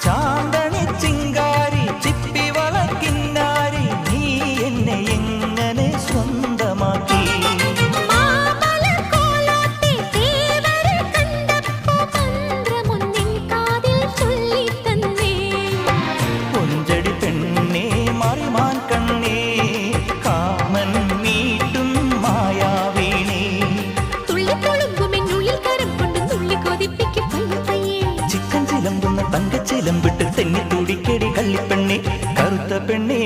ചാന്തണി ചിങ്കാരി ചിപ്പി വളക്കിന്നാരി നീ എന്നെ എങ്ങനെ സ്വന്തമാക്കി കൊഞ്ചടി പെണ്ണേ മറിമാൻ കണ്ണേ കാമൻ മീട്ടും മായാവീണേ ചിക്കൻ ചിലമ്പുന്ന തങ്കച്ചിലമ്പിട്ട് തെന്നി തുടിക്കടി കള്ളിപ്പെണ്ണേ കറുത്ത പെണ്ണേ